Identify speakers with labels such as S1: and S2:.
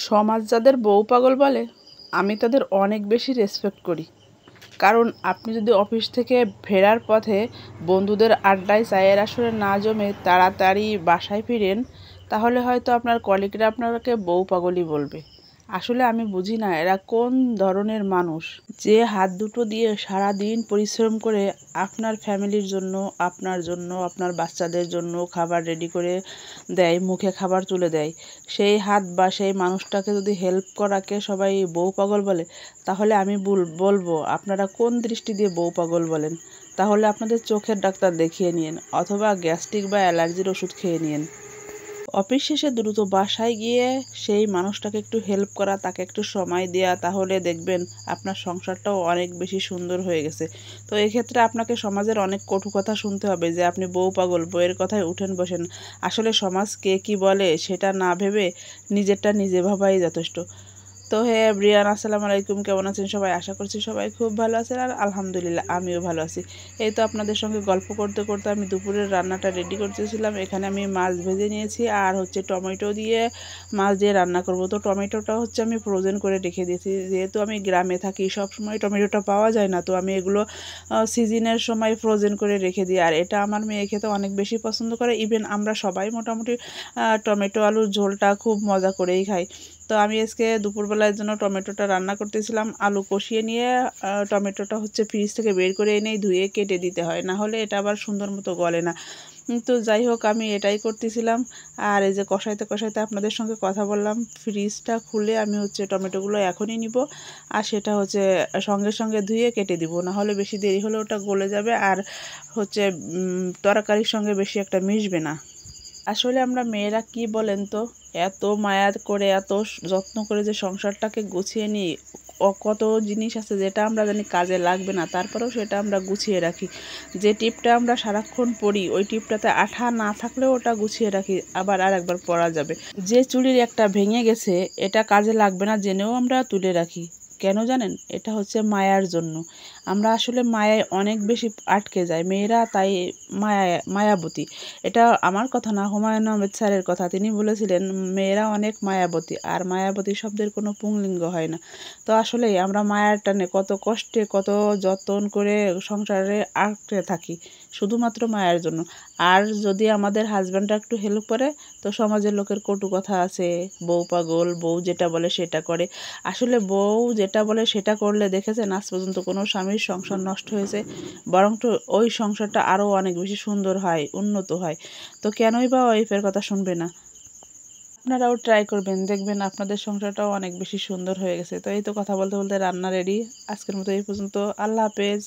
S1: সমাজ যাদের বউ পাগল বলে আমি তাদের অনেক বেশি রেসপেক্ট করি। কারণ আপনি যদি অফিস থেকে ফেরার পথে বন্ধুদের আড্ডায় চায়ের আসরে না জমে তাড়াতাড়ি বাসায় ফিরেন, তাহলে হয়তো আপনার কলিগরা আপনাকে বউ পাগলই বলবে। আসলে আমি বুঝি না এরা কোন ধরনের মানুষ, যে হাত দুটো দিয়ে সারা দিন পরিশ্রম করে আপনার ফ্যামিলির জন্য, আপনার জন্য, আপনার বাচ্চাদের জন্য খাবার রেডি করে দেয়, মুখে খাবার তুলে দেয়। সেই হাত বা সেই মানুষটাকে যদি হেল্প করাকে সবাই বউ পাগল বলে, তাহলে আমি বলবো আপনারা কোন দৃষ্টি দিয়ে বউ পাগল বলেন। তাহলে আপনাদের চোখের ডাক্তার দেখিয়ে নিন, অথবা গ্যাস্ট্রিক বা অ্যালার্জির ওষুধ খেয়ে নিন। অফিস শেষে দ্রুত বাসায় গিয়ে সেই মানুষটাকে একটু হেল্প করা, তাকে একটু সময় দেওয়া, তাহলে দেখবেন আপনার সংসারটাও অনেক বেশি সুন্দর হয়ে গেছে। তো এক্ষেত্রে আপনাকে সমাজের অনেক কটু কথা শুনতে হবে যে আপনি বউ পাগল, বউয়ের কথায় উঠেন বসেন। আসলে সমাজ কে কী বলে সেটা না ভেবে নিজেরটা নিজে ভাবাই যথেষ্ট। তো হে ব্রিয়ান, আসসালামু আলাইকুম, কেমন আছেন সবাই? আশা করছি সবাই খুব ভালো আছেন, আর আলহামদুলিল্লাহ আমিও ভালো আছি। এই তো আপনাদের সঙ্গে গল্প করতে করতে আমি দুপুরের রান্নাটা রেডি করতেছিলাম। এখানে আমি মাছ ভেজে নিয়েছি, আর হচ্ছে টমেটো দিয়ে মাছ দিয়ে রান্না করব। তো টমেটোটা হচ্ছে আমি ফ্রোজেন করে রেখে দিয়েছি, যেহেতু আমি গ্রামে থাকি, সব সময় টমেটোটা পাওয়া যায় না। তো আমি এগুলো সিজনের সময় ফ্রোজেন করে রেখে দিই, আর এটা আমার মেয়ে খেতে অনেক বেশি পছন্দ করে। ইভেন আমরা সবাই মোটামুটি টমেটো আলুর ঝোলটা খুব মজা করেই খাই। তো আমি আজকে দুপুরবেলার জন্য টমেটোটা রান্না করতেছিলাম। আলু কষিয়ে নিয়ে টমেটোটা হচ্ছে ফ্রিজ থেকে বের করে এনেই ধুয়ে কেটে দিতে হয়, না হলে এটা আবার সুন্দর মতো গলে না। তো যাই হোক, আমি এটাই করতেছিলাম। আর এই যে কষাইতে কষাইতে আপনাদের সঙ্গে কথা বললাম। ফ্রিজটা খুলে আমি হচ্ছে টমেটোগুলো এখনই নিব, আর সেটা হচ্ছে সঙ্গে সঙ্গে ধুয়ে কেটে দিব, না হলে বেশি দেরি হলে ওটা গলে যাবে, আর হচ্ছে তরকারির সঙ্গে বেশি একটা মিশবে না। আসলে আমরা মেয়েরা কি বলেন তো, এত মায়া করে এত যত্ন করে যে সংসারটাকে গুছিয়ে নিই, কত জিনিস আছে যেটা আমরা জানি কাজে লাগবে না, তারপরেও সেটা আমরা গুছিয়ে রাখি। যে টিপটা আমরা সারাক্ষণ পরি, ওই টিপটাতে আঠা না থাকলেও ওটা গুছিয়ে রাখি, আবার আর একবার পরা যাবে। যে চুড়ির একটা ভেঙে গেছে, এটা কাজে লাগবে না জেনেও আমরা তুলে রাখি। কেন জানেন? এটা হচ্ছে মায়ার জন্য। আমরা আসলে মায়ায় অনেক বেশি আটকে যাই মেয়েরা, তাই মায়াবতী। এটা আমার কথা না, হুমায়ুন আহমেদ স্যারের কথা। তিনি বলেছিলেন মেয়েরা অনেক মায়াবতী, আর মায়াবতী শব্দের কোনো পুংলিঙ্গ হয় না। তো আসলেই আমরা মায়ার টানে কত কষ্টে কত যত্ন করে সংসারে আটকে থাকি, শুধুমাত্র মায়ের জন্য। আর যদি আমাদের হাজব্যান্ডরা একটু হেল্প করে, তো সমাজের লোকের কটু কথা আছে, বউ পাগল, বউ যেটা বলে সেটা করে। আসলে বউ যেটা বলে সেটা করলে দেখেছেন আজ পর্যন্ত কোনো স্বামীর সংসার নষ্ট হয়েছে? বরং তো ওই সংসারটা আরও অনেক বেশি সুন্দর হয়, উন্নত হয়। তো কেনই বা ওয়াইফের কথা শুনবে না? আপনারাও ট্রাই করবেন, দেখবেন আপনাদের সংসারটাও অনেক বেশি সুন্দর হয়ে গেছে। তো এই তো কথা বলতে বলতে রান্না রেডি। আজকের মতো এই পর্যন্ত। আল্লাহ হাফেজ।